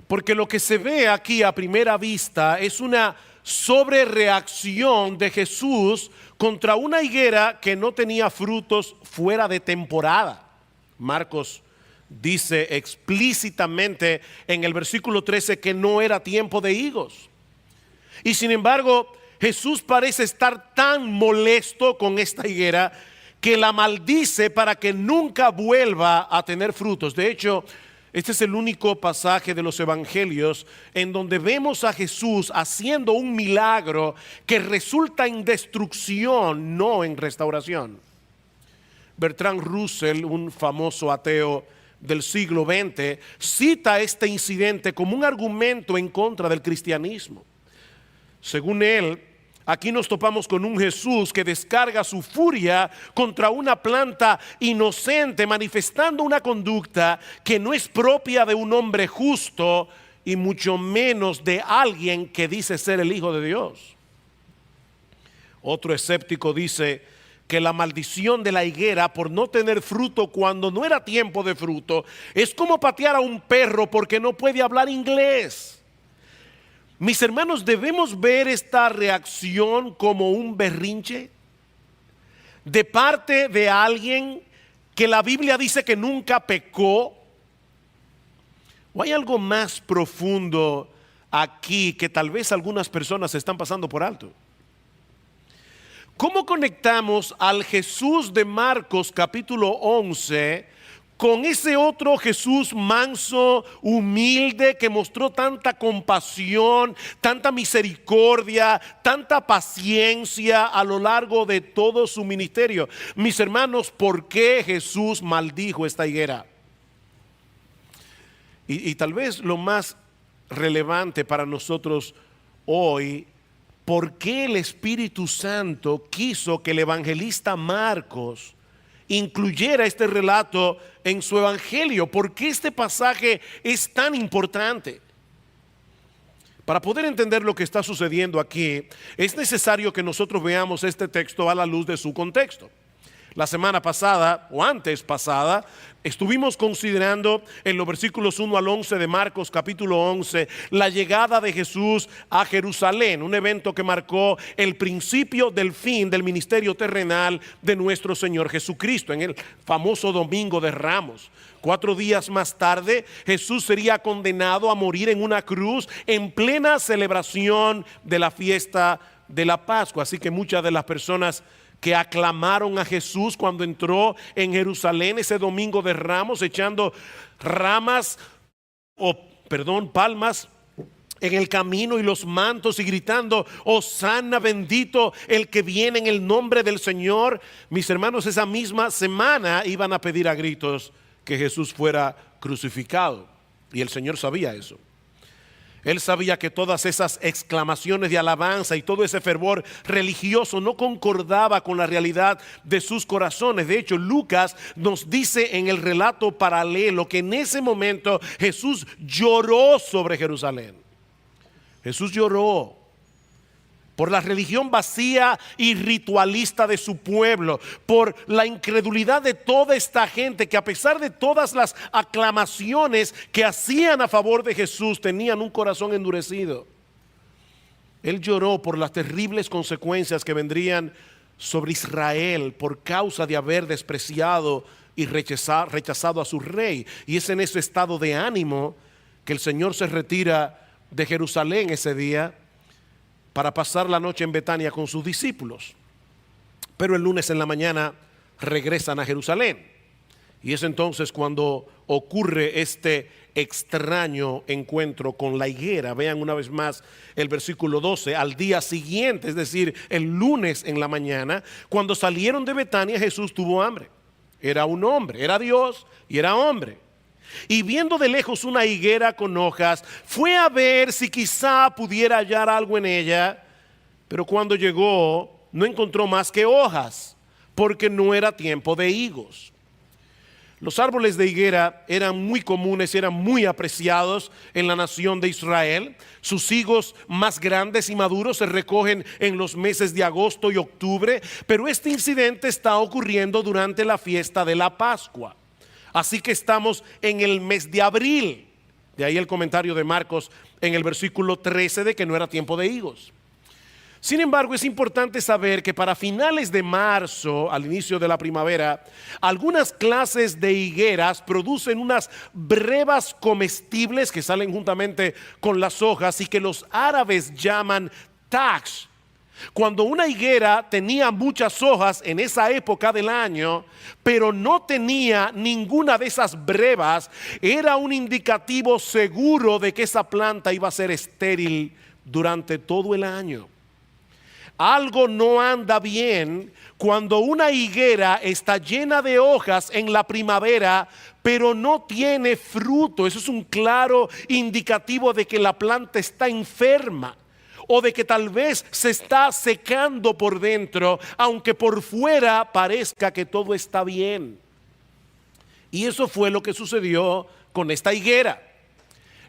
Porque lo que se ve aquí a primera vista es una sobrereacción de Jesús contra una higuera que no tenía frutos fuera de temporada. Marcos dice explícitamente en el versículo 13 que no era tiempo de higos. Y sin embargo, Jesús parece estar tan molesto con esta higuera que la maldice para que nunca vuelva a tener frutos. De hecho, este es el único pasaje de los evangelios en donde vemos a Jesús haciendo un milagro que resulta en destrucción, no en restauración. Bertrand Russell, un famoso ateo del siglo XX, cita este incidente como un argumento en contra del cristianismo. Según él, aquí nos topamos con un Jesús que descarga su furia contra una planta inocente, manifestando una conducta que no es propia de un hombre justo y mucho menos de alguien que dice ser el Hijo de Dios. Otro escéptico dice que la maldición de la higuera por no tener fruto cuando no era tiempo de fruto es como patear a un perro porque no puede hablar inglés. Mis hermanos, debemos ver esta reacción como un berrinche de parte de alguien que la Biblia dice que nunca pecó. ¿O hay algo más profundo aquí que tal vez algunas personas están pasando por alto? ¿Cómo conectamos al Jesús de Marcos capítulo 11 con ese otro Jesús manso, humilde, que mostró tanta compasión, tanta misericordia, tanta paciencia a lo largo de todo su ministerio? Mis hermanos, ¿por qué Jesús maldijo esta higuera? Y tal vez lo más relevante para nosotros hoy, ¿por qué el Espíritu Santo quiso que el evangelista Marcos incluyera este relato en su evangelio? ¿Por qué este pasaje es tan importante? Para poder entender lo que está sucediendo aquí, es necesario que nosotros veamos este texto a la luz de su contexto. La semana pasada, o antes pasada, estuvimos considerando en los versículos 1 al 11 de Marcos capítulo 11 la llegada de Jesús a Jerusalén, un evento que marcó el principio del fin del ministerio terrenal de nuestro Señor Jesucristo, en el famoso Domingo de Ramos. 4 días más tarde, Jesús sería condenado a morir en una cruz en plena celebración de la fiesta de la Pascua. Así que muchas de las personas que aclamaron a Jesús cuando entró en Jerusalén ese Domingo de Ramos, echando palmas en el camino y los mantos y gritando: Hosana, bendito el que viene en el nombre del Señor. Mis hermanos, esa misma semana iban a pedir a gritos que Jesús fuera crucificado, y el Señor sabía eso. Él sabía que todas esas exclamaciones de alabanza y todo ese fervor religioso no concordaba con la realidad de sus corazones. De hecho, Lucas nos dice en el relato paralelo que en ese momento Jesús lloró sobre Jerusalén. Jesús lloró por la religión vacía y ritualista de su pueblo, por la incredulidad de toda esta gente que, a pesar de todas las aclamaciones que hacían a favor de Jesús, tenían un corazón endurecido. Él lloró por las terribles consecuencias que vendrían sobre Israel por causa de haber despreciado y rechazado a su rey. Y es en ese estado de ánimo que el Señor se retira de Jerusalén ese día para pasar la noche en Betania con sus discípulos. Pero el lunes en la mañana regresan a Jerusalén. Y es entonces cuando ocurre este extraño encuentro con la higuera. Vean una vez más el versículo 12. Al día siguiente, es decir, el lunes en la mañana, cuando salieron de Betania, Jesús tuvo hambre. Era un hombre, era Dios y era hombre. Y viendo de lejos una higuera con hojas, fue a ver si quizá pudiera hallar algo en ella. Pero cuando llegó, no encontró más que hojas, porque no era tiempo de higos. Los árboles de higuera eran muy comunes, eran muy apreciados en la nación de Israel. Sus higos más grandes y maduros se recogen en los meses de agosto y octubre. Pero este incidente está ocurriendo durante la fiesta de la Pascua. Así que estamos en el mes de abril. De ahí el comentario de Marcos en el versículo 13 de que no era tiempo de higos. Sin embargo, es importante saber que para finales de marzo, al inicio de la primavera, algunas clases de higueras producen unas brevas comestibles que salen juntamente con las hojas y que los árabes llaman tax. Cuando una higuera tenía muchas hojas en esa época del año, pero no tenía ninguna de esas brevas, era un indicativo seguro de que esa planta iba a ser estéril durante todo el año. Algo no anda bien cuando una higuera está llena de hojas en la primavera, pero no tiene fruto. Eso es un claro indicativo de que la planta está enferma, o de que tal vez se está secando por dentro, aunque por fuera parezca que todo está bien. Y eso fue lo que sucedió con esta higuera.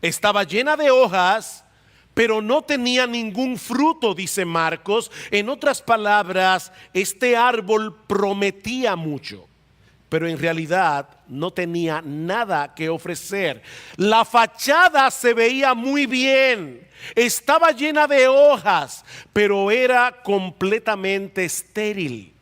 Estaba llena de hojas, pero no tenía ningún fruto, dice Marcos. En otras palabras, este árbol prometía mucho, pero en realidad no tenía nada que ofrecer. La fachada se veía muy bien, estaba llena de hojas, pero era completamente estéril.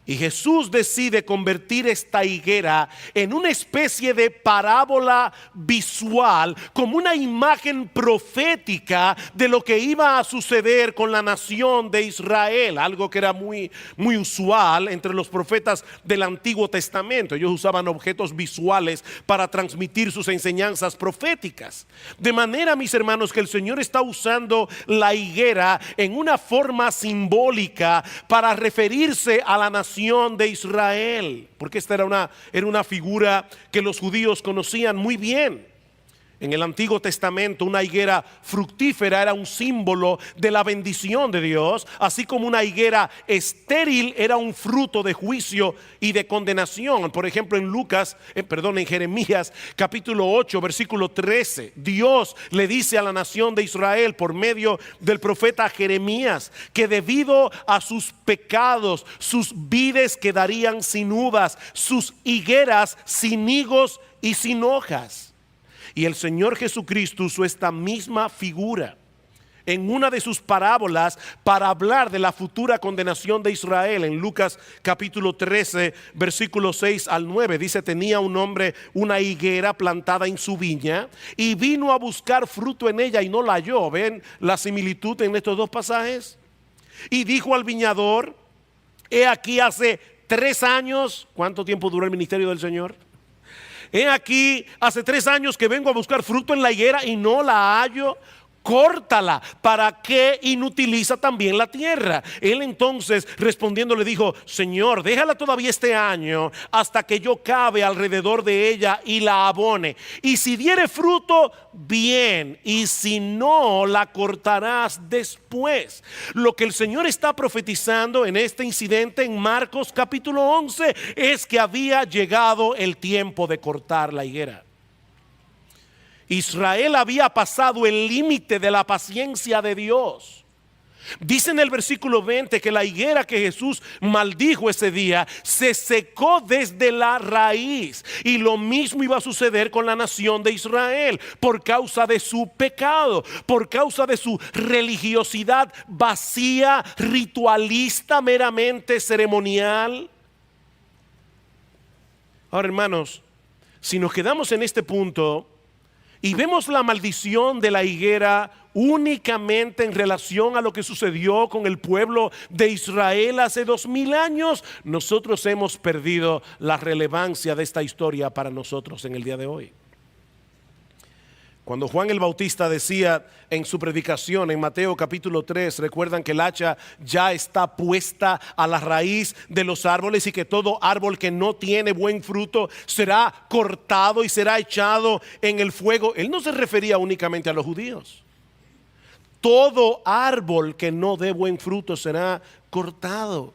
Y Jesús decide convertir esta higuera en una especie de parábola visual, como una imagen profética de lo que iba a suceder con la nación de Israel, algo que era muy usual entre los profetas del Antiguo Testamento. Ellos usaban objetos visuales para transmitir sus enseñanzas proféticas. De manera, mis hermanos, que el Señor está usando la higuera en una forma simbólica para referirse a la nación de Israel, porque esta era una figura que los judíos conocían muy bien. En el Antiguo Testamento, una higuera fructífera era un símbolo de la bendición de Dios, así como una higuera estéril era un fruto de juicio y de condenación. Por ejemplo, en Jeremías capítulo 8, versículo 13, Dios le dice a la nación de Israel por medio del profeta Jeremías que debido a sus pecados, sus vides quedarían sin uvas, sus higueras sin higos y sin hojas. Y el Señor Jesucristo usó esta misma figura en una de sus parábolas para hablar de la futura condenación de Israel. En Lucas capítulo 13, versículos 6 al 9, dice: tenía un hombre una higuera plantada en su viña y vino a buscar fruto en ella y no la halló. ¿Ven la similitud en estos dos pasajes? Y dijo al viñador: he aquí hace 3 años, ¿cuánto tiempo duró el ministerio del Señor? He aquí, hace 3 años que vengo a buscar fruto en la higuera y no la hallo. Córtala, ¿para qué inutiliza también la tierra? Él entonces respondiendo le dijo: Señor, déjala todavía este año hasta que yo cabe alrededor de ella y la abone. Y si diere fruto, bien, y si no, la cortarás después. Lo que el Señor está profetizando en este incidente en Marcos capítulo 11 es que había llegado el tiempo de cortar la higuera. Israel había pasado el límite de la paciencia de Dios. Dice en el versículo 20 que la higuera que Jesús maldijo ese día se secó desde la raíz, y lo mismo iba a suceder con la nación de Israel por causa de su pecado, por causa de su religiosidad vacía, ritualista, meramente ceremonial. Ahora, hermanos, si nos quedamos en este punto y vemos la maldición de la higuera únicamente en relación a lo que sucedió con el pueblo de Israel hace 2000 años, nosotros hemos perdido la relevancia de esta historia para nosotros en el día de hoy. Cuando Juan el Bautista decía en su predicación en Mateo capítulo 3, recuerdan que el hacha ya está puesta a la raíz de los árboles y que todo árbol que no tiene buen fruto será cortado y será echado en el fuego. Él no se refería únicamente a los judíos. Todo árbol que no dé buen fruto será cortado.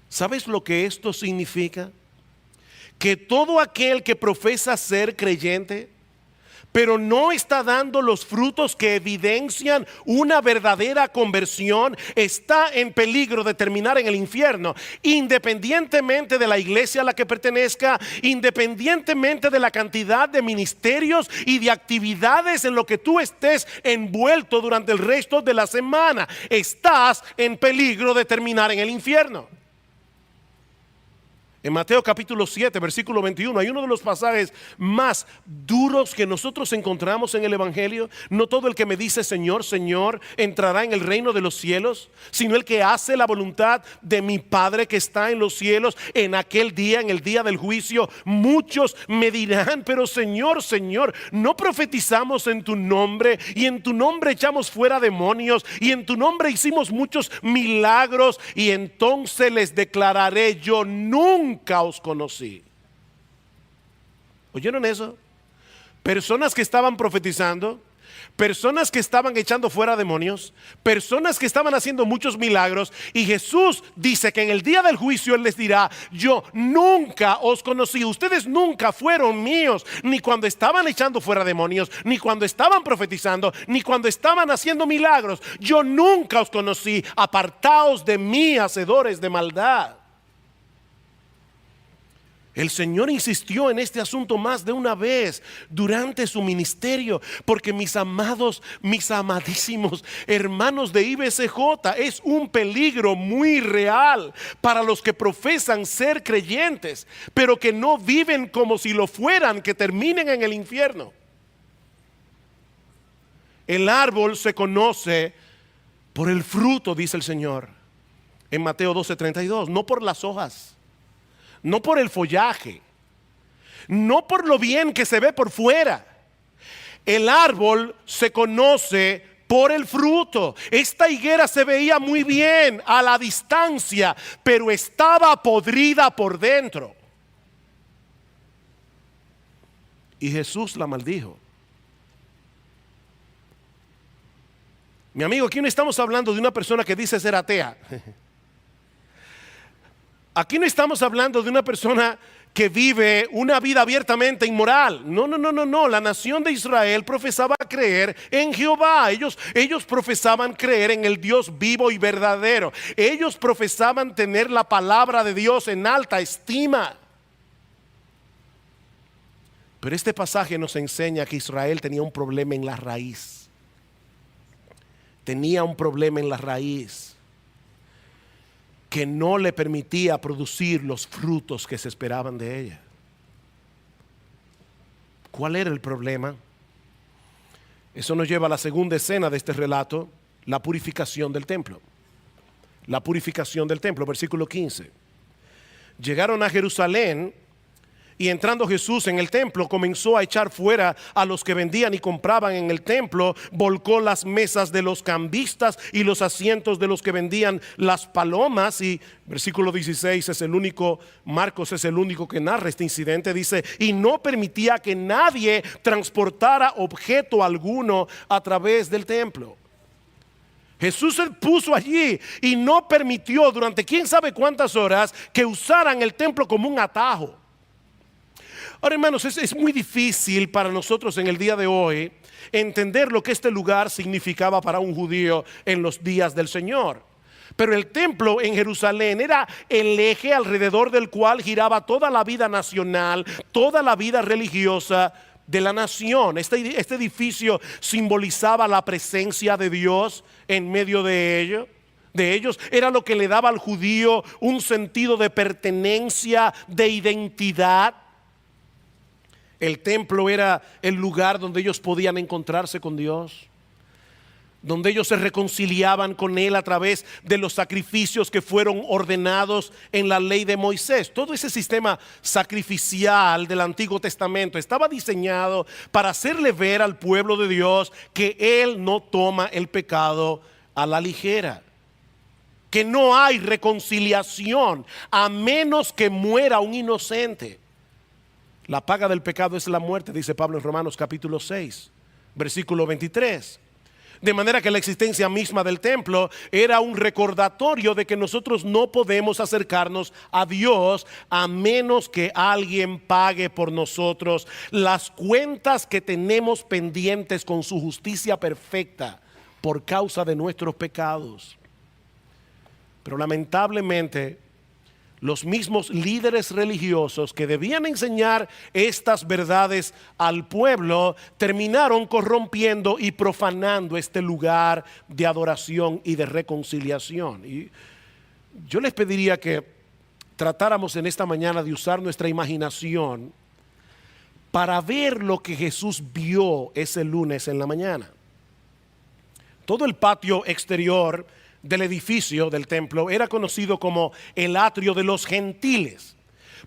¿Sabes lo que esto significa? Que todo aquel que profesa ser creyente pero no está dando los frutos que evidencian una verdadera conversión, está en peligro de terminar en el infierno, independientemente de la iglesia a la que pertenezca, independientemente de la cantidad de ministerios y de actividades en lo que tú estés envuelto durante el resto de la semana. Estás en peligro de terminar en el infierno. En Mateo capítulo 7, versículo 21, hay uno de los pasajes más duros que nosotros encontramos en el Evangelio. No todo el que me dice Señor, Señor, entrará en el reino de los cielos, sino el que hace la voluntad de mi Padre que está en los cielos. En aquel día, en el día del juicio, muchos me dirán, pero Señor, Señor, ¿no profetizamos en tu nombre? Y en tu nombre echamos fuera demonios, y en tu nombre hicimos muchos milagros. Y entonces les declararé, yo nunca os conocí. ¿Oyeron eso? Personas que estaban profetizando, personas que estaban echando fuera demonios, personas que estaban haciendo muchos milagros, y Jesús dice que en el día del juicio Él les dirá, yo nunca os conocí, ustedes nunca fueron míos, ni cuando estaban echando fuera demonios, ni cuando estaban profetizando, ni cuando estaban haciendo milagros. Yo nunca os conocí, apartaos de mí, hacedores de maldad. El Señor insistió en este asunto más de una vez durante su ministerio, porque mis amados, mis amadísimos hermanos de IBCJ, es un peligro muy real para los que profesan ser creyentes, pero que no viven como si lo fueran, que terminen en el infierno. El árbol se conoce por el fruto, dice el Señor en Mateo 12:32, no por las hojas, no por el follaje, no por lo bien que se ve por fuera. El árbol se conoce por el fruto. Esta higuera se veía muy bien a la distancia, pero estaba podrida por dentro. Y Jesús la maldijo. Mi amigo, aquí no estamos hablando de una persona que dice ser atea. Aquí no estamos hablando de una persona que vive una vida abiertamente inmoral. No. La nación de Israel profesaba creer en Jehová. Ellos profesaban creer en el Dios vivo y verdadero. Ellos profesaban tener la palabra de Dios en alta estima. Pero este pasaje nos enseña que Israel tenía un problema en la raíz. Tenía un problema en la raíz que no le permitía producir los frutos que se esperaban de ella. ¿Cuál era el problema? Eso nos lleva a la segunda escena de este relato, la purificación del templo. La purificación del templo, versículo 15. Llegaron a Jerusalén, y entrando Jesús en el templo, comenzó a echar fuera a los que vendían y compraban en el templo, volcó las mesas de los cambistas y los asientos de los que vendían las palomas. Y versículo 16 es el único, Marcos es el único que narra este incidente. Dice, y no permitía que nadie transportara objeto alguno a través del templo. Jesús se puso allí y no permitió durante quién sabe cuántas horas que usaran el templo como un atajo. Ahora, hermanos, es muy difícil para nosotros en el día de hoy entender lo que este lugar significaba para un judío en los días del Señor. Pero el templo en Jerusalén era el eje alrededor del cual giraba toda la vida nacional, toda la vida religiosa de la nación. Este edificio simbolizaba la presencia de Dios en medio de ellos. Era lo que le daba al judío un sentido de pertenencia, de identidad. El templo era el lugar donde ellos podían encontrarse con Dios, donde ellos se reconciliaban con Él a través de los sacrificios que fueron ordenados en la ley de Moisés. Todo ese sistema sacrificial del Antiguo Testamento estaba diseñado para hacerle ver al pueblo de Dios que Él no toma el pecado a la ligera, que no hay reconciliación a menos que muera un inocente. La paga del pecado es la muerte, dice Pablo en Romanos capítulo 6, versículo 23. De manera que la existencia misma del templo era un recordatorio de que nosotros no podemos acercarnos a Dios a menos que alguien pague por nosotros las cuentas que tenemos pendientes con su justicia perfecta por causa de nuestros pecados. Pero lamentablemente, los mismos líderes religiosos que debían enseñar estas verdades al pueblo terminaron corrompiendo y profanando este lugar de adoración y de reconciliación. Y yo les pediría que tratáramos en esta mañana de usar nuestra imaginación para ver lo que Jesús vio ese lunes en la mañana. Todo el patio exterior del edificio del templo era conocido como el atrio de los gentiles,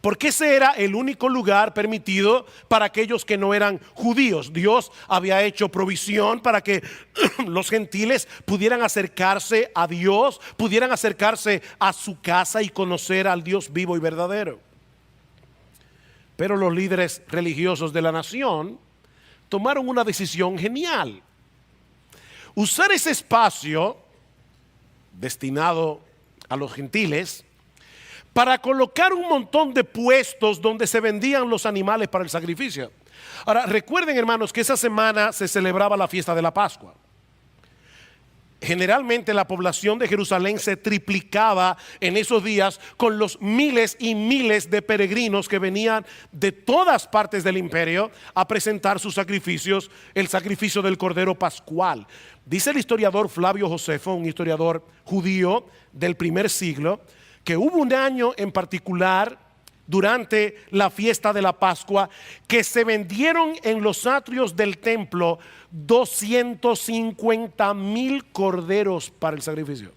porque ese era el único lugar permitido para aquellos que no eran judíos. Dios había hecho provisión para que los gentiles pudieran acercarse a Dios, pudieran acercarse a su casa y conocer al Dios vivo y verdadero. Pero los líderes religiosos de la nación tomaron una decisión genial: usar ese espacio destinado a los gentiles para colocar un montón de puestos donde se vendían los animales para el sacrificio. Ahora, recuerden, hermanos, que esa semana se celebraba la fiesta de la Pascua. Generalmente la población de Jerusalén se triplicaba en esos días con los miles y miles de peregrinos que venían de todas partes del imperio a presentar sus sacrificios, el sacrificio del Cordero Pascual. Dice el historiador Flavio Josefo, un historiador judío del primer siglo, que hubo un año en particular durante la fiesta de la Pascua que se vendieron en los atrios del templo 250,000 corderos para el sacrificio.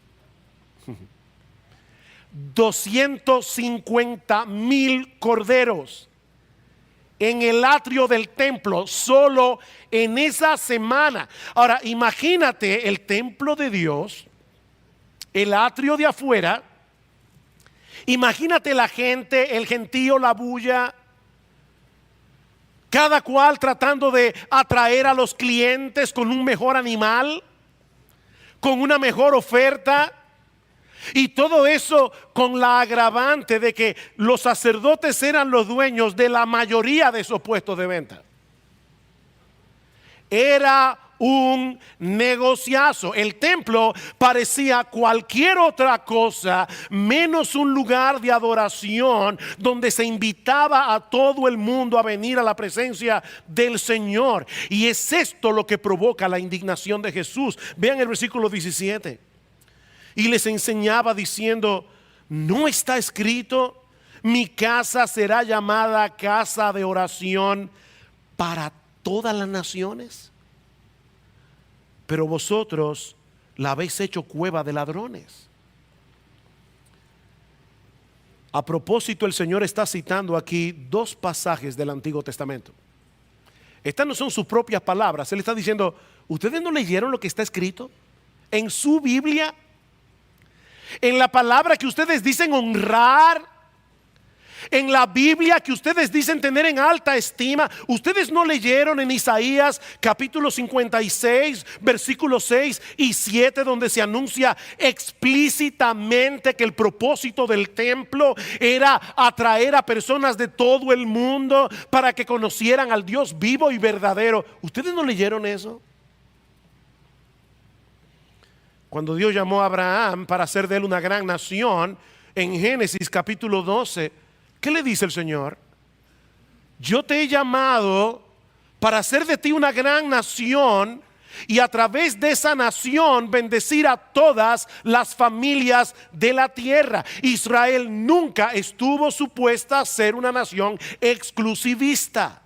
250,000 corderos en el atrio del templo solo en esa semana. Ahora imagínate el templo de Dios, el atrio de afuera. Imagínate la gente, el gentío, la bulla, cada cual tratando de atraer a los clientes con un mejor animal, con una mejor oferta. Y todo eso con la agravante de que los sacerdotes eran los dueños de la mayoría de esos puestos de venta. Era un negociazo. El templo parecía cualquier otra cosa menos un lugar de adoración donde se invitaba a todo el mundo a venir a la presencia del Señor. Y es esto lo que provoca la indignación de Jesús. Vean el versículo 17. Y les enseñaba diciendo: ¿no está escrito, mi casa será llamada casa de oración para todas las naciones? Pero vosotros la habéis hecho cueva de ladrones. A propósito, el Señor está citando aquí dos pasajes del Antiguo Testamento. Estas no son sus propias palabras. Él está diciendo: ¿ustedes no leyeron lo que está escrito en su Biblia? En la palabra que ustedes dicen honrar, en la Biblia que ustedes dicen tener en alta estima. ¿Ustedes no leyeron en Isaías capítulo 56 versículos 6 y 7 donde se anuncia explícitamente que el propósito del templo era atraer a personas de todo el mundo para que conocieran al Dios vivo y verdadero? ¿Ustedes no leyeron eso? Cuando Dios llamó a Abraham para hacer de él una gran nación, en Génesis capítulo 12, ¿qué le dice el Señor? Yo te he llamado para hacer de ti una gran nación y a través de esa nación bendecir a todas las familias de la tierra. Israel nunca estuvo supuesta a ser una nación exclusivista,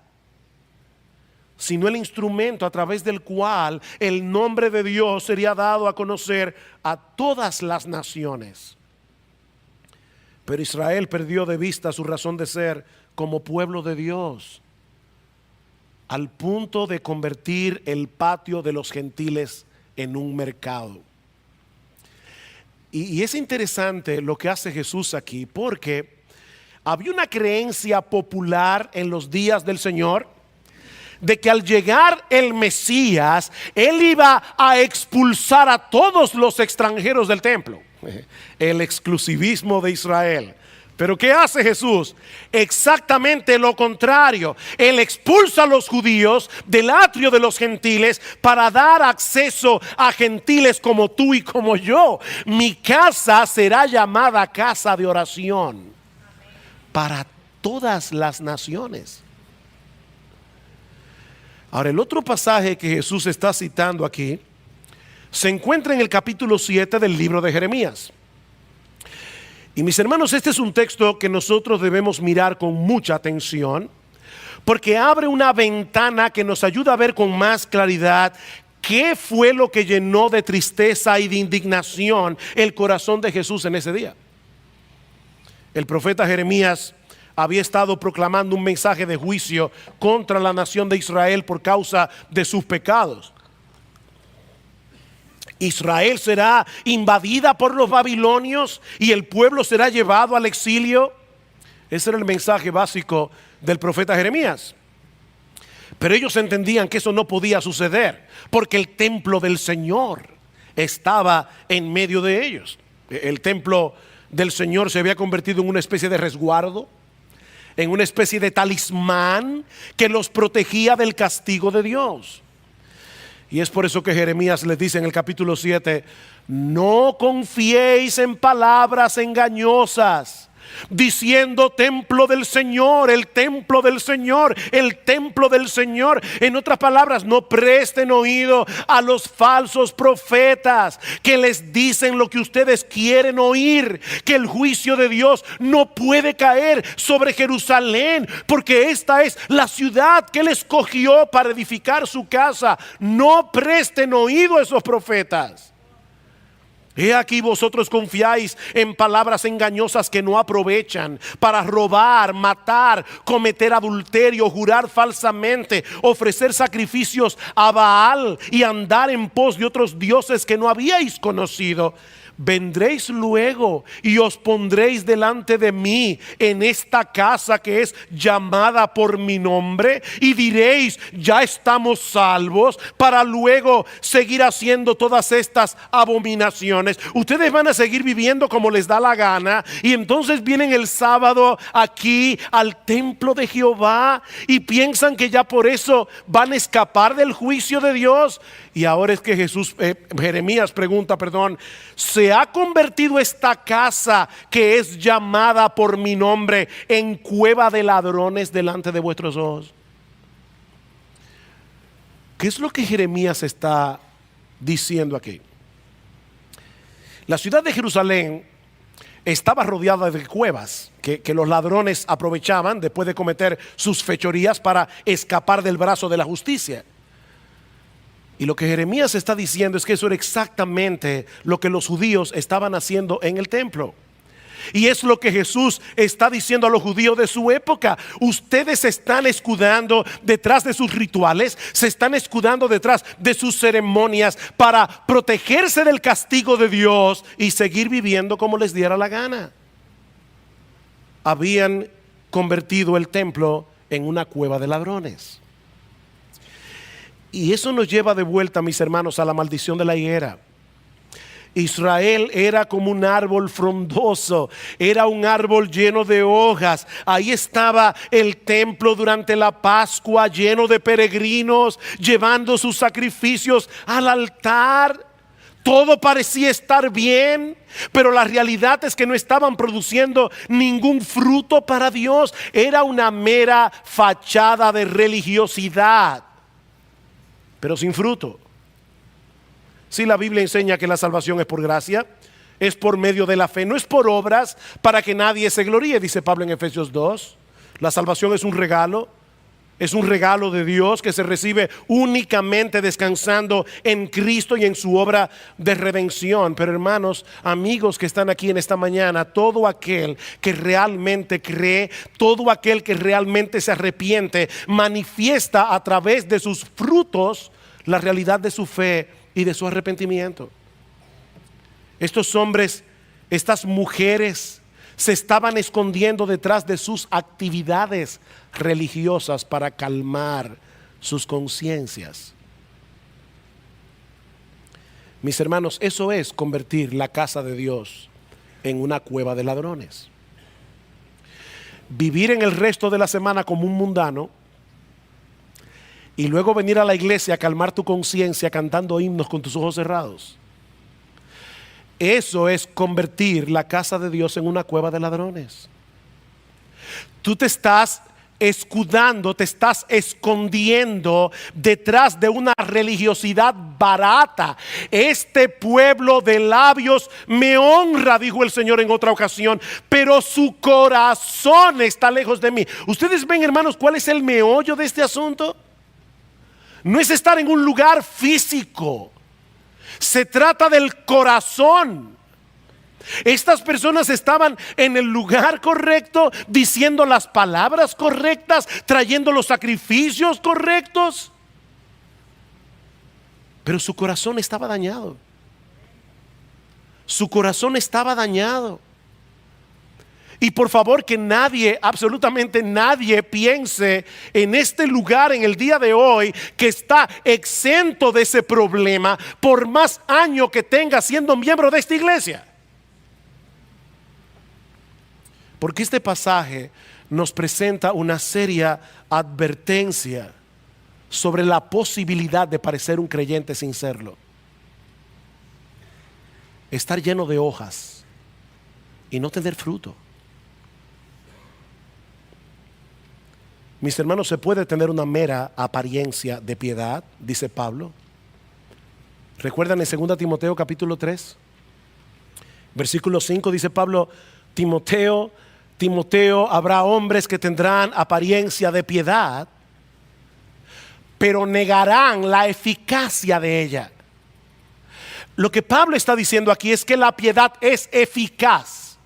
sino el instrumento a través del cual el nombre de Dios sería dado a conocer a todas las naciones. Pero Israel perdió de vista su razón de ser como pueblo de Dios, al punto de convertir el patio de los gentiles en un mercado. Y es interesante lo que hace Jesús aquí, porque había una creencia popular en los días del Señor de que al llegar el Mesías, él iba a expulsar a todos los extranjeros del templo. El exclusivismo de Israel. Pero ¿qué hace Jesús? Exactamente lo contrario. Él expulsa a los judíos del atrio de los gentiles para dar acceso a gentiles como tú y como yo. Mi casa será llamada casa de oración para todas las naciones. Ahora, el otro pasaje que Jesús está citando aquí se encuentra en el capítulo 7 del libro de Jeremías. Y mis hermanos, este es un texto que nosotros debemos mirar con mucha atención, porque abre una ventana que nos ayuda a ver con más claridad qué fue lo que llenó de tristeza y de indignación el corazón de Jesús en ese día. El profeta Jeremías había estado proclamando un mensaje de juicio contra la nación de Israel por causa de sus pecados. Israel será invadida por los babilonios y el pueblo será llevado al exilio. Ese era el mensaje básico del profeta Jeremías. Pero ellos entendían que eso no podía suceder porque el templo del Señor estaba en medio de ellos. El templo del Señor se había convertido en una especie de resguardo, en una especie de talismán que los protegía del castigo de Dios. Y es por eso que Jeremías les dice en el capítulo 7, no confiéis en palabras engañosas, diciendo templo del Señor, el templo del Señor, el templo del Señor. En otras palabras, no presten oído a los falsos profetas que les dicen lo que ustedes quieren oír, que el juicio de Dios no puede caer sobre Jerusalén, porque esta es la ciudad que Él escogió para edificar su casa. No presten oído a esos profetas. He aquí vosotros confiáis en palabras engañosas que no aprovechan para robar, matar, cometer adulterio, jurar falsamente, ofrecer sacrificios a Baal y andar en pos de otros dioses que no habíais conocido. Vendréis luego y os pondréis delante de mí en esta casa que es llamada por mi nombre y diréis, ya estamos salvos, para luego seguir haciendo todas estas abominaciones. Ustedes van a seguir viviendo como les da la gana y entonces vienen el sábado aquí al templo de Jehová y piensan que ya por eso van a escapar del juicio de Dios. Y ahora es que Jeremías pregunta, ¿se ha convertido esta casa que es llamada por mi nombre en cueva de ladrones delante de vuestros ojos? ¿Qué es lo que Jeremías está diciendo aquí? La ciudad de Jerusalén estaba rodeada de cuevas que los ladrones aprovechaban después de cometer sus fechorías para escapar del brazo de la justicia. Y lo que Jeremías está diciendo es que eso era exactamente lo que los judíos estaban haciendo en el templo. Y es lo que Jesús está diciendo a los judíos de su época. Ustedes se están escudando detrás de sus rituales, se están escudando detrás de sus ceremonias para protegerse del castigo de Dios y seguir viviendo como les diera la gana. Habían convertido el templo en una cueva de ladrones. Y eso nos lleva de vuelta, mis hermanos, a la maldición de la higuera. Israel era como un árbol frondoso, era un árbol lleno de hojas. Ahí estaba el templo durante la Pascua, lleno de peregrinos, llevando sus sacrificios al altar. Todo parecía estar bien, pero la realidad es que no estaban produciendo ningún fruto para Dios. Era una mera fachada de religiosidad, pero sin fruto. Si la Biblia enseña que la salvación es por gracia, es por medio de la fe, no es por obras para que nadie se gloríe, dice Pablo en Efesios 2. La salvación es un regalo de Dios que se recibe únicamente descansando en Cristo y en su obra de redención. Pero hermanos, amigos que están aquí en esta mañana, todo aquel que realmente cree, todo aquel que realmente se arrepiente, manifiesta a través de sus frutos la realidad de su fe y de su arrepentimiento. Estos hombres, estas mujeres se estaban escondiendo detrás de sus actividades religiosas para calmar sus conciencias. Mis hermanos, eso es convertir la casa de Dios en una cueva de ladrones. Vivir en el resto de la semana como un mundano y luego venir a la iglesia a calmar tu conciencia cantando himnos con tus ojos cerrados. Eso es convertir la casa de Dios en una cueva de ladrones. Tú te estás escudando, te estás escondiendo detrás de una religiosidad barata. Este pueblo de labios me honra, dijo el Señor en otra ocasión, pero su corazón está lejos de mí. Ustedes ven, hermanos, ¿cuál es el meollo de este asunto? No es estar en un lugar físico. Se trata del corazón. Estas personas estaban en el lugar correcto, diciendo las palabras correctas, trayendo los sacrificios correctos, pero su corazón estaba dañado. Su corazón estaba dañado. Y por favor, que nadie, absolutamente nadie, piense en este lugar en el día de hoy que está exento de ese problema por más años que tenga siendo miembro de esta iglesia. Porque este pasaje nos presenta una seria advertencia sobre la posibilidad de parecer un creyente sin serlo. Estar lleno de hojas y no tener fruto. Mis hermanos, se puede tener una mera apariencia de piedad, dice Pablo. ¿Recuerdan en 2 Timoteo capítulo 3? Versículo 5 dice Pablo: Timoteo, habrá hombres que tendrán apariencia de piedad, pero negarán la eficacia de ella. Lo que Pablo está diciendo aquí es que la piedad es eficaz.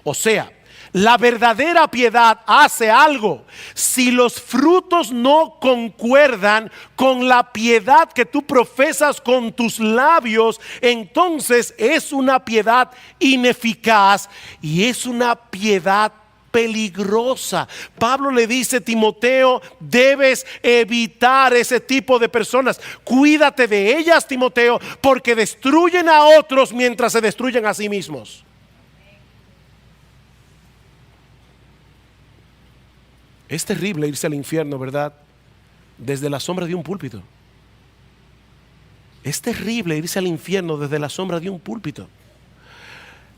O sea, la verdadera piedad hace algo. Si los frutos no concuerdan con la piedad que tú profesas con tus labios, entonces es una piedad ineficaz y es una piedad peligrosa. Pablo le dice: Timoteo, debes evitar ese tipo de personas. Cuídate de ellas, Timoteo, porque destruyen a otros mientras se destruyen a sí mismos. Es terrible irse al infierno, ¿verdad? Desde la sombra de un púlpito. Es terrible irse al infierno desde la sombra de un púlpito.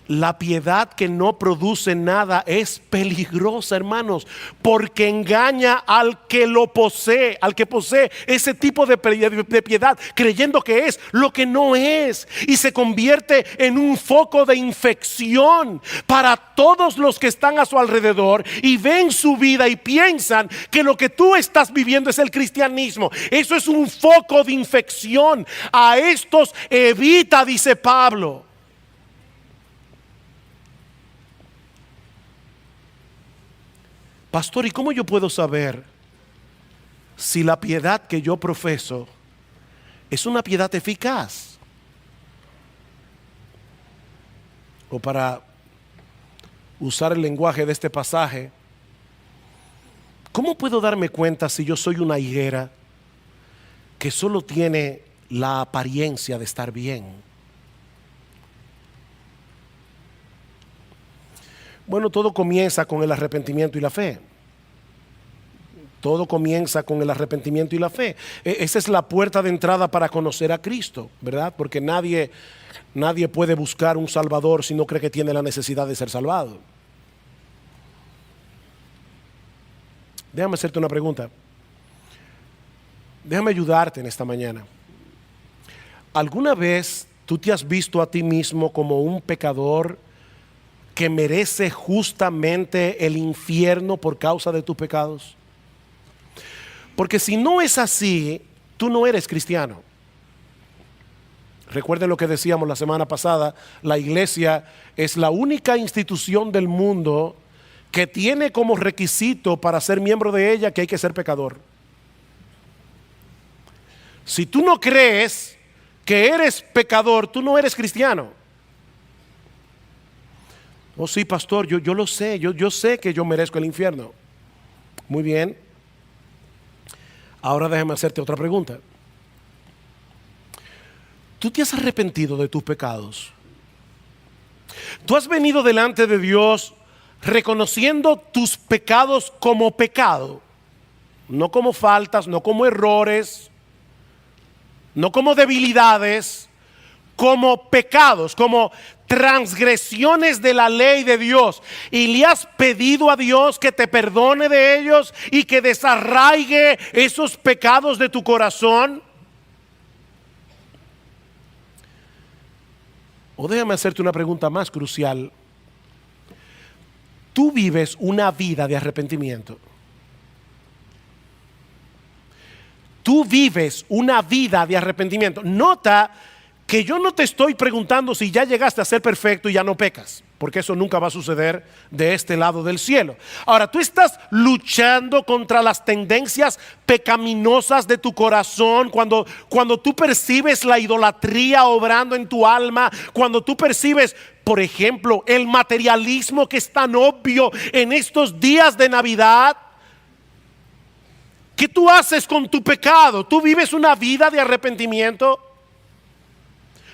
La piedad que no produce nada es peligrosa, hermanos, porque engaña al que lo posee, al que posee ese tipo de piedad, creyendo que es lo que no es, y se convierte en un foco de infección para todos los que están a su alrededor y ven su vida y piensan que lo que tú estás viviendo es el cristianismo. Eso es un foco de infección. A estos evita, dice Pablo. Pastor, ¿y cómo yo puedo saber si la piedad que yo profeso es una piedad eficaz? O para usar el lenguaje de este pasaje, ¿cómo puedo darme cuenta si yo soy una higuera que solo tiene la apariencia de estar bien? Bueno, todo comienza con el arrepentimiento y la fe. Todo comienza con el arrepentimiento y la fe. Esa es la puerta de entrada para conocer a Cristo, ¿verdad? Porque nadie puede buscar un Salvador si no cree que tiene la necesidad de ser salvado. Déjame hacerte una pregunta. Déjame ayudarte en esta mañana. ¿Alguna vez tú te has visto a ti mismo como un pecador que merece justamente el infierno por causa de tus pecados? Porque si no es así, tú no eres cristiano. Recuerden lo que decíamos la semana pasada: la iglesia es la única institución del mundo que tiene como requisito para ser miembro de ella que hay que ser pecador. Si tú no crees que eres pecador, tú no eres cristiano. Oh sí, pastor, yo lo sé, yo sé que yo merezco el infierno. Muy bien. Ahora déjame hacerte otra pregunta. ¿Tú te has arrepentido de tus pecados? ¿Tú has venido delante de Dios reconociendo tus pecados como pecado? No como faltas, no como errores, no como debilidades, como pecados, como transgresiones de la ley de Dios, y le has pedido a Dios que te perdone de ellos y que desarraigue esos pecados de tu corazón. O déjame hacerte una pregunta más crucial. ¿Tú vives una vida de arrepentimiento? Tú vives una vida de arrepentimiento. Nota que yo no te estoy preguntando si ya llegaste a ser perfecto y ya no pecas, porque eso nunca va a suceder de este lado del cielo. Ahora, tú estás luchando contra las tendencias pecaminosas de tu corazón cuando tú percibes la idolatría obrando en tu alma, cuando tú percibes, por ejemplo, el materialismo que es tan obvio en estos días de Navidad. ¿Qué tú haces con tu pecado? ¿Tú vives una vida de arrepentimiento?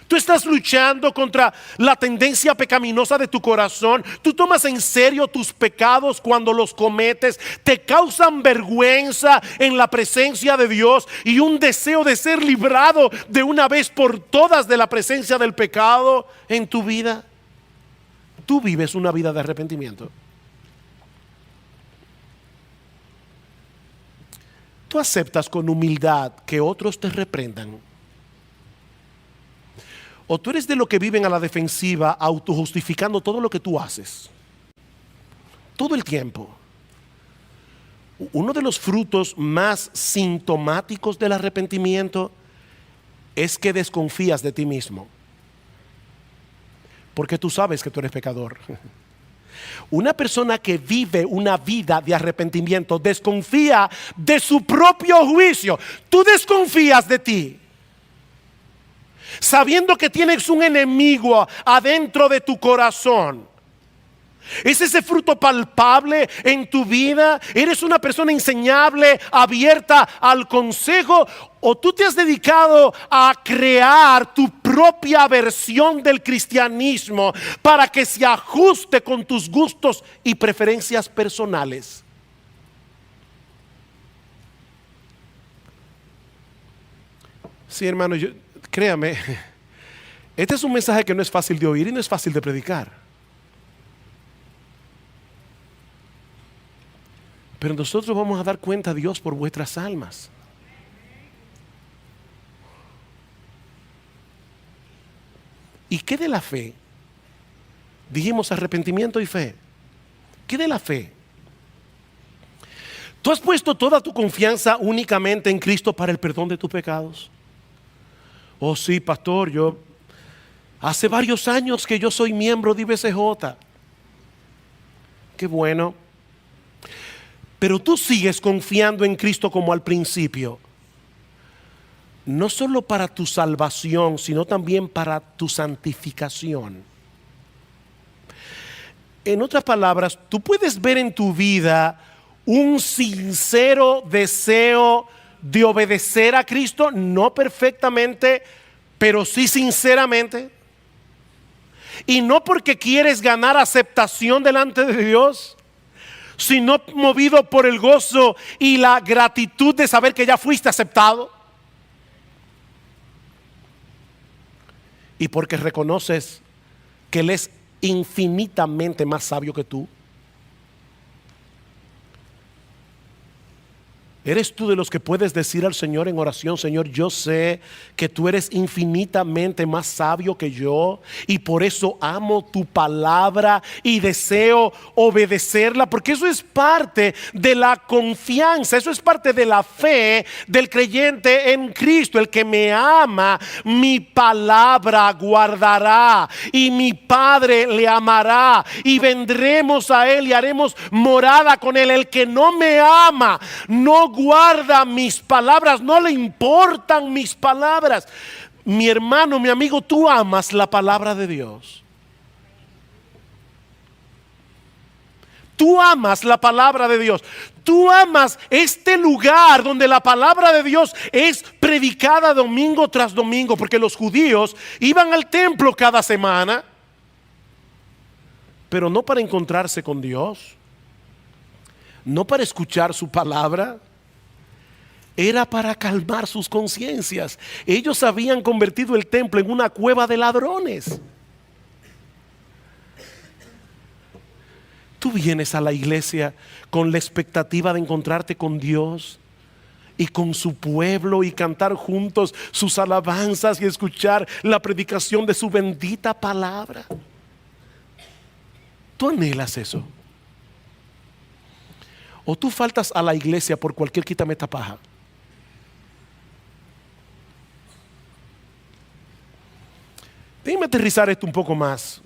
Tú estás luchando contra la tendencia pecaminosa de tu corazón. Tú tomas en serio tus pecados cuando los cometes. Te causan vergüenza en la presencia de Dios y un deseo de ser librado de una vez por todas de la presencia del pecado en tu vida. Tú vives una vida de arrepentimiento. Tú aceptas con humildad que otros te reprendan. O tú eres de los que viven a la defensiva, autojustificando todo lo que tú haces. Todo el tiempo. Uno de los frutos más sintomáticos del arrepentimiento es que desconfías de ti mismo. Porque tú sabes que tú eres pecador. Una persona que vive una vida de arrepentimiento desconfía de su propio juicio. Tú desconfías de ti, sabiendo que tienes un enemigo adentro de tu corazón. ¿Es ese fruto palpable en tu vida? ¿Eres una persona enseñable, abierta al consejo? ¿O tú te has dedicado a crear tu propia versión del cristianismo para que se ajuste con tus gustos y preferencias personales? Sí, hermano, créame, este es un mensaje que no es fácil de oír y no es fácil de predicar. Pero nosotros vamos a dar cuenta a Dios por vuestras almas. ¿Y qué de la fe? Dijimos arrepentimiento y fe. ¿Qué de la fe? ¿Tú has puesto toda tu confianza únicamente en Cristo para el perdón de tus pecados? Oh sí, pastor, yo hace varios años que yo soy miembro de IBCJ. Qué bueno. Pero tú sigues confiando en Cristo como al principio. No solo para tu salvación, sino también para tu santificación. En otras palabras, tú puedes ver en tu vida un sincero deseo de obedecer a Cristo, no perfectamente, pero sí sinceramente. Y no porque quieres ganar aceptación delante de Dios, sino movido por el gozo y la gratitud de saber que ya fuiste aceptado. Y porque reconoces que Él es infinitamente más sabio que tú. ¿Eres tú de los que puedes decir al Señor en oración: Señor, yo sé que tú eres infinitamente más sabio que yo y por eso amo tu palabra y deseo obedecerla? Porque eso es parte de la confianza, eso es parte de la fe del creyente en Cristo. El que me ama, mi palabra guardará y mi Padre le amará y vendremos a Él y haremos morada con Él. El que no me ama, no guarda mis palabras, no le importan mis palabras. Mi hermano, mi amigo, tú amas la palabra de Dios. Tú amas la palabra de Dios. Tú amas este lugar donde la palabra de Dios es predicada domingo tras domingo, porque los judíos iban al templo cada semana, pero no para encontrarse con Dios, no para escuchar su palabra. Era para calmar sus conciencias. Ellos habían convertido el templo en una cueva de ladrones. Tú vienes a la iglesia con la expectativa de encontrarte con Dios y con su pueblo y cantar juntos sus alabanzas y escuchar la predicación de su bendita palabra. ¿Tú anhelas eso? ¿O tú faltas a la iglesia por cualquier quitametapaja? Déjame aterrizar esto un poco más.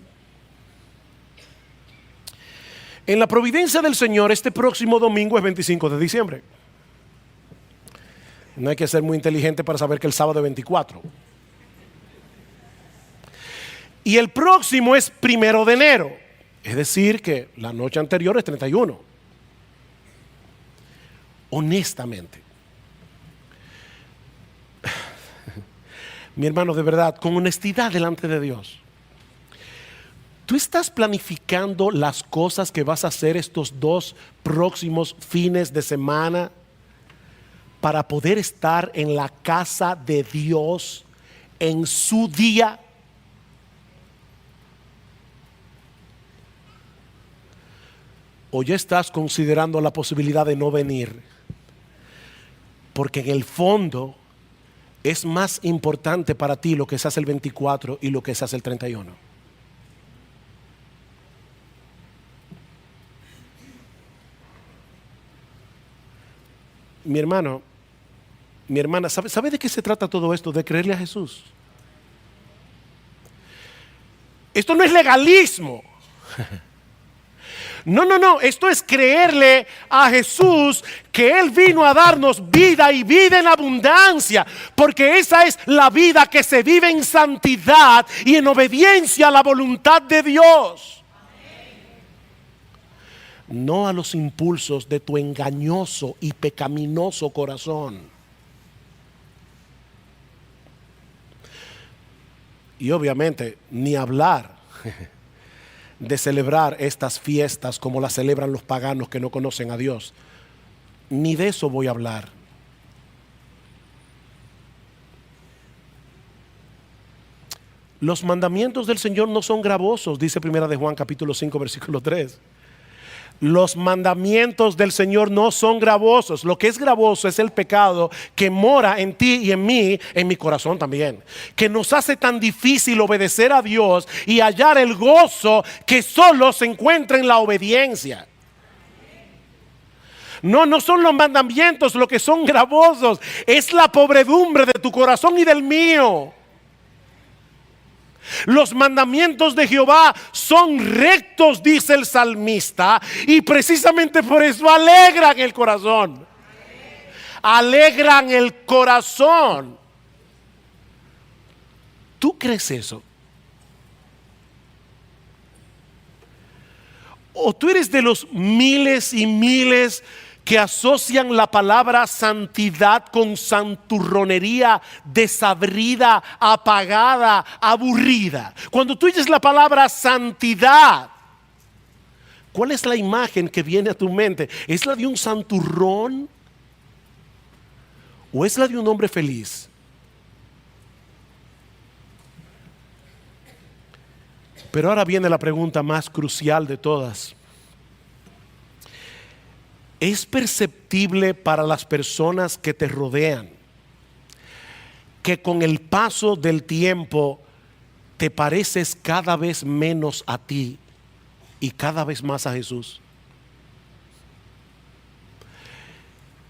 En la providencia del Señor, este próximo domingo es 25 de diciembre. No hay que ser muy inteligente para saber que el sábado es 24. Y el próximo es 1 de enero. Es decir, que la noche anterior es 31. Honestamente, mi hermano, de verdad, con honestidad delante de Dios, ¿tú estás planificando las cosas que vas a hacer estos 2 próximos fines de semana para poder estar en la casa de Dios en su día? ¿O ya estás considerando la posibilidad de no venir? Porque en el fondo es más importante para ti lo que se hace el 24 y lo que se hace el 31. Mi hermano, mi hermana, ¿sabe de qué se trata todo esto? De creerle a Jesús. Esto no es legalismo. No, esto es creerle a Jesús que Él vino a darnos vida y vida en abundancia, porque esa es la vida que se vive en santidad y en obediencia a la voluntad de Dios. No a los impulsos de tu engañoso y pecaminoso corazón. Y obviamente ni hablar de celebrar estas fiestas como las celebran los paganos que no conocen a Dios. Ni de eso voy a hablar. Los mandamientos del Señor no son gravosos, dice 1 de Juan capítulo 5 versículo 3. Los mandamientos del Señor no son gravosos. Lo que es gravoso es el pecado que mora en ti y en mí, en mi corazón también, que nos hace tan difícil obedecer a Dios y hallar el gozo que solo se encuentra en la obediencia. No son los mandamientos lo que son gravosos, es la pobredumbre de tu corazón y del mío. Los mandamientos de Jehová son rectos, dice el salmista, y precisamente por eso alegran el corazón. Alegran el corazón. ¿Tú crees eso? ¿O tú eres de los miles y miles que asocian la palabra santidad con santurronería desabrida, apagada, aburrida? Cuando tú oyes la palabra santidad, ¿cuál es la imagen que viene a tu mente? ¿Es la de un santurrón? ¿O es la de un hombre feliz? Pero ahora viene la pregunta más crucial de todas. ¿Es perceptible para las personas que te rodean que con el paso del tiempo te pareces cada vez menos a ti y cada vez más a Jesús?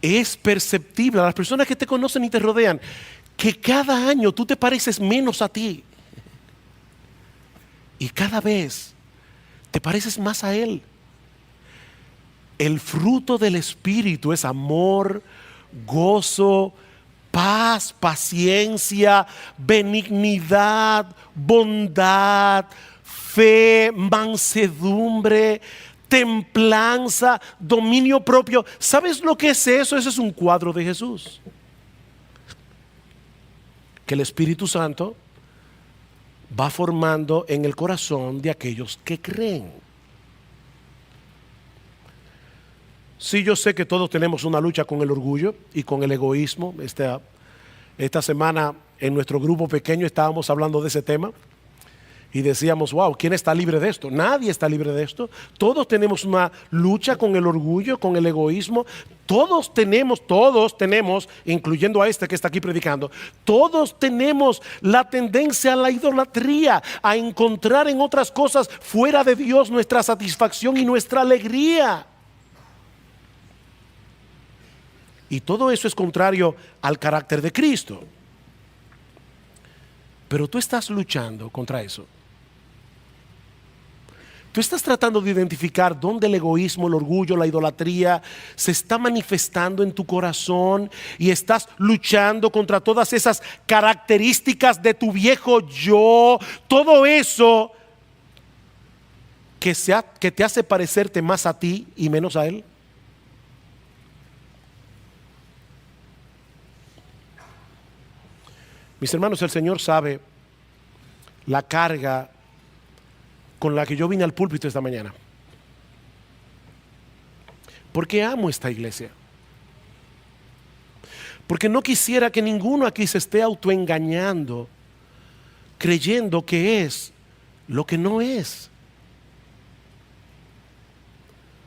Es perceptible a las personas que te conocen y te rodean que cada año tú te pareces menos a ti y cada vez te pareces más a Él. El fruto del Espíritu es amor, gozo, paz, paciencia, benignidad, bondad, fe, mansedumbre, templanza, dominio propio. ¿Sabes lo que es eso? Ese es un cuadro de Jesús. Que el Espíritu Santo va formando en el corazón de aquellos que creen. Sí, yo sé que todos tenemos una lucha con el orgullo y con el egoísmo. Esta semana en nuestro grupo pequeño estábamos hablando de ese tema y decíamos, wow, ¿quién está libre de esto? Nadie está libre de esto. Todos tenemos una lucha con el orgullo, con el egoísmo. Todos tenemos, incluyendo a este que está aquí predicando, todos tenemos la tendencia a la idolatría, a encontrar en otras cosas fuera de Dios nuestra satisfacción y nuestra alegría. Y todo eso es contrario al carácter de Cristo. Pero tú estás luchando contra eso. Tú estás tratando de identificar dónde el egoísmo, el orgullo, la idolatría se está manifestando en tu corazón y estás luchando contra todas esas características de tu viejo yo, todo eso que te hace parecerte más a ti y menos a Él. Mis hermanos, el Señor sabe la carga con la que yo vine al púlpito esta mañana. Porque amo esta iglesia. Porque no quisiera que ninguno aquí se esté autoengañando, creyendo que es lo que no es.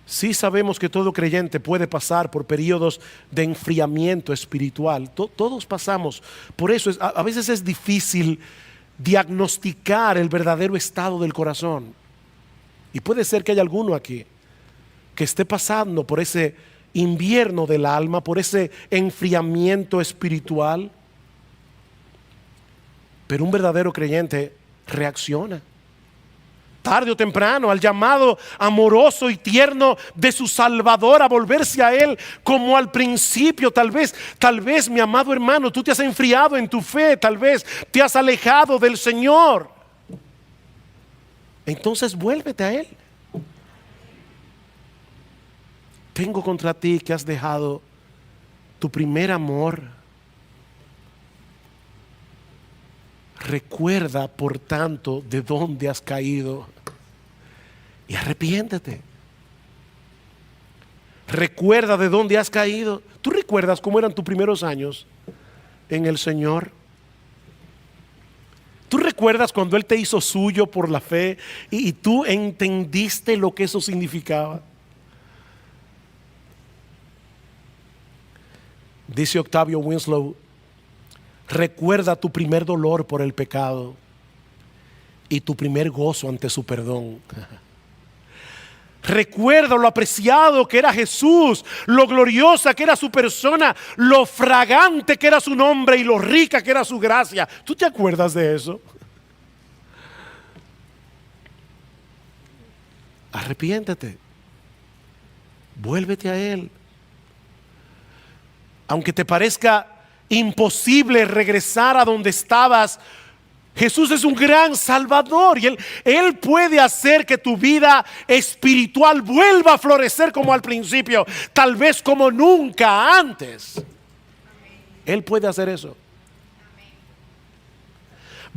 Sí sabemos que todo creyente puede pasar por periodos de enfriamiento espiritual. Todos pasamos. Por eso a veces es difícil diagnosticar el verdadero estado del corazón. Y puede ser que haya alguno aquí que esté pasando por ese invierno del alma, por ese enfriamiento espiritual. Pero un verdadero creyente reacciona tarde o temprano al llamado amoroso y tierno de su Salvador a volverse a Él como al principio. Tal vez mi amado hermano, tú te has enfriado en tu fe, tal vez te has alejado del Señor. Entonces vuélvete a Él. Tengo contra ti que has dejado tu primer amor. Recuerda, por tanto, de dónde has caído y arrepiéntete. Recuerda de dónde has caído. ¿Tú recuerdas cómo eran tus primeros años en el Señor? ¿Tú recuerdas cuando Él te hizo suyo por la fe y tú entendiste lo que eso significaba? Dice Octavio Winslow: recuerda tu primer dolor por el pecado y tu primer gozo ante su perdón. Recuerda lo apreciado que era Jesús, lo gloriosa que era su persona, lo fragante que era su nombre y lo rica que era su gracia. ¿Tú te acuerdas de eso? Arrepiéntete. Vuélvete a Él. Aunque te parezca imposible regresar a donde estabas, Jesús es un gran Salvador y Él puede hacer que tu vida espiritual vuelva a florecer como al principio, tal vez como nunca antes. Él puede hacer eso.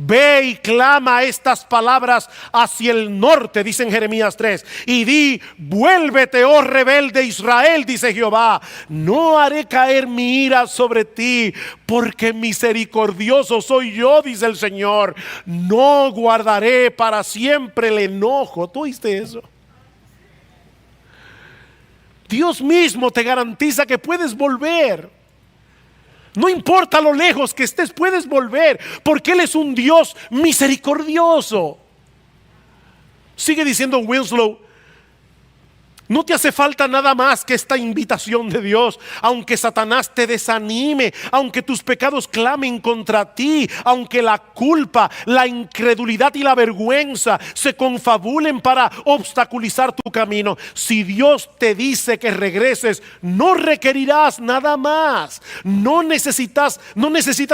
Ve y clama estas palabras hacia el norte, dice en Jeremías 3, y di: vuélvete, oh rebelde Israel, dice Jehová, no haré caer mi ira sobre ti, porque misericordioso soy yo, dice el Señor, no guardaré para siempre el enojo. ¿Tú oíste eso? Dios mismo te garantiza que puedes volver. No importa lo lejos que estés, puedes volver, porque Él es un Dios misericordioso. Sigue diciendo Winslow: No te hace falta nada más que esta invitación de Dios. Aunque Satanás te desanime, aunque tus pecados clamen contra ti, aunque la culpa, la incredulidad y la vergüenza se confabulen para obstaculizar tu camino, si Dios te dice que regreses, no requerirás nada más. No necesitas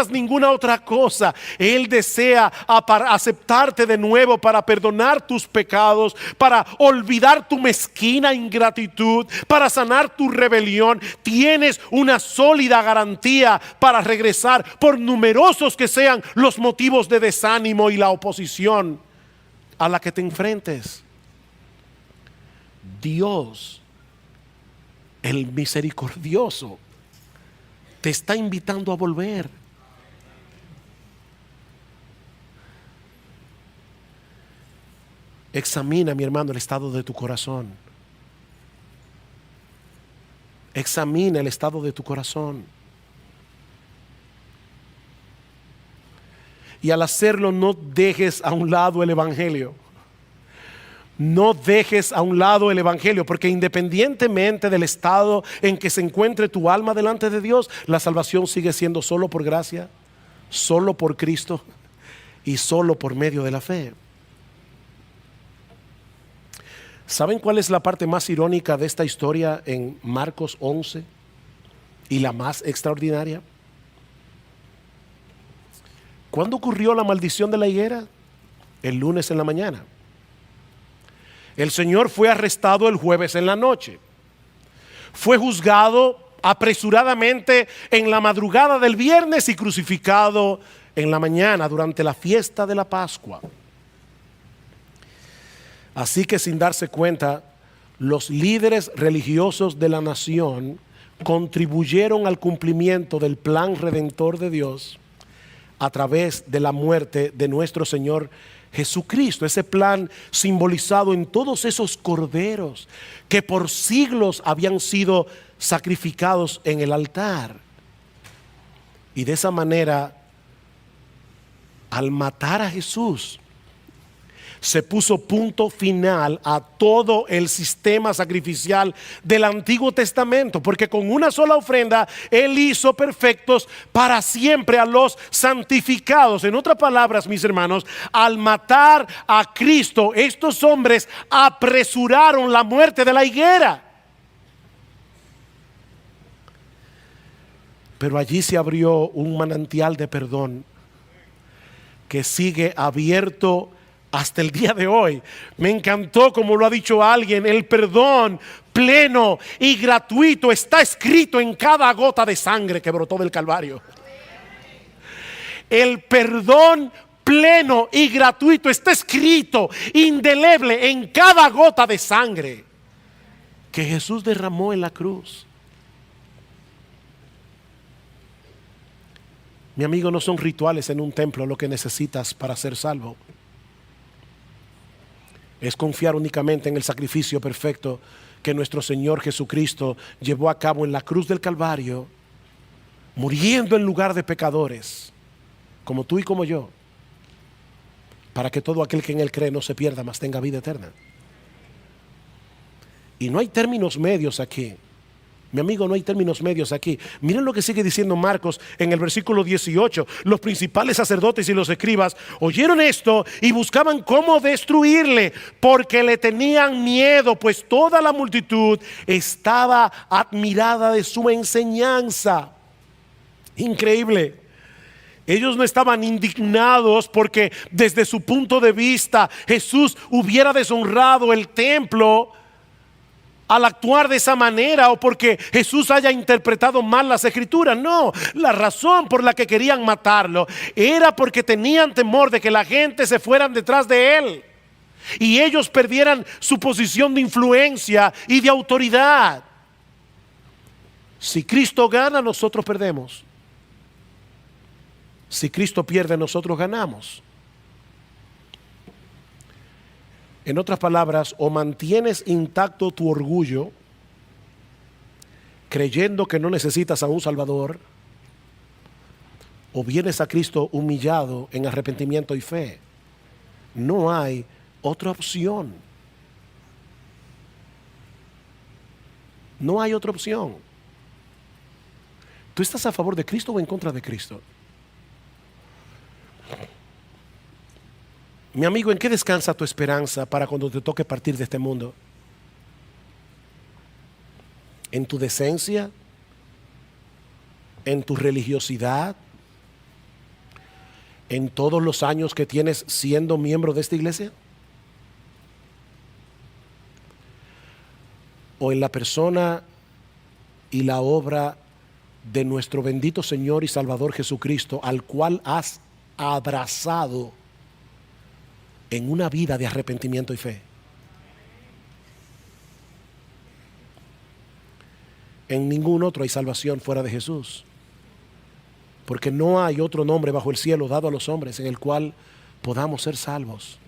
ninguna otra cosa. Él desea aceptarte de nuevo para perdonar tus pecados, para olvidar tu mezquina ingratitud, para sanar tu rebelión. Tienes una sólida garantía para regresar, por numerosos que sean los motivos de desánimo y la oposición a la que te enfrentes. Dios, el misericordioso, te está invitando a volver. Examina, mi hermano, el estado de tu corazón. Examina el estado de tu corazón. Y al hacerlo, no dejes a un lado el evangelio. No dejes a un lado el evangelio, porque independientemente del estado en que se encuentre tu alma delante de Dios, la salvación sigue siendo solo por gracia, solo por Cristo y solo por medio de la fe. ¿Saben cuál es la parte más irónica de esta historia en Marcos 11 y la más extraordinaria? ¿Cuándo ocurrió la maldición de la higuera? El lunes en la mañana. El Señor fue arrestado el jueves en la noche. Fue juzgado apresuradamente en la madrugada del viernes y crucificado en la mañana durante la fiesta de la Pascua. Así que, sin darse cuenta, los líderes religiosos de la nación contribuyeron al cumplimiento del plan redentor de Dios a través de la muerte de nuestro Señor Jesucristo. Ese plan simbolizado en todos esos corderos que por siglos habían sido sacrificados en el altar. Y de esa manera, al matar a Jesús, se puso punto final a todo el sistema sacrificial del Antiguo Testamento, porque con una sola ofrenda Él hizo perfectos para siempre a los santificados. En otras palabras, mis hermanos, al matar a Cristo, estos hombres apresuraron la muerte de la higuera. Pero allí se abrió un manantial de perdón que sigue abierto hasta el día de hoy. Me encantó como lo ha dicho alguien: el perdón pleno y gratuito está escrito en cada gota de sangre que brotó del Calvario. El perdón pleno y gratuito está escrito indeleble en cada gota de sangre que Jesús derramó en la cruz. Mi amigo, no son rituales en un templo lo que necesitas para ser salvo. Es confiar únicamente en el sacrificio perfecto que nuestro Señor Jesucristo llevó a cabo en la cruz del Calvario, muriendo en lugar de pecadores, como tú y como yo, para que todo aquel que en Él cree no se pierda, mas tenga vida eterna. Y no hay términos medios aquí. Mi amigo, no hay términos medios aquí. Miren lo que sigue diciendo Marcos en el versículo 18. Los principales sacerdotes y los escribas oyeron esto y buscaban cómo destruirle, porque le tenían miedo, pues toda la multitud estaba admirada de su enseñanza. Increíble. Ellos no estaban indignados porque desde su punto de vista Jesús hubiera deshonrado el templo al actuar de esa manera, o porque Jesús haya interpretado mal las escrituras. No, la razón por la que querían matarlo era porque tenían temor de que la gente se fueran detrás de él y ellos perdieran su posición de influencia y de autoridad. Si Cristo gana, nosotros perdemos. Si Cristo pierde, nosotros ganamos. En otras palabras, o mantienes intacto tu orgullo, creyendo que no necesitas a un Salvador, o vienes a Cristo humillado en arrepentimiento y fe. No hay otra opción. No hay otra opción. ¿Tú estás a favor de Cristo o en contra de Cristo? Mi amigo, ¿en qué descansa tu esperanza para cuando te toque partir de este mundo? ¿En tu decencia? ¿En tu religiosidad? ¿En todos los años que tienes siendo miembro de esta iglesia? ¿O en la persona y la obra de nuestro bendito Señor y Salvador Jesucristo, al cual has abrazado en una vida de arrepentimiento y fe? En ningún otro hay salvación fuera de Jesús, porque no hay otro nombre bajo el cielo dado a los hombres en el cual podamos ser salvos.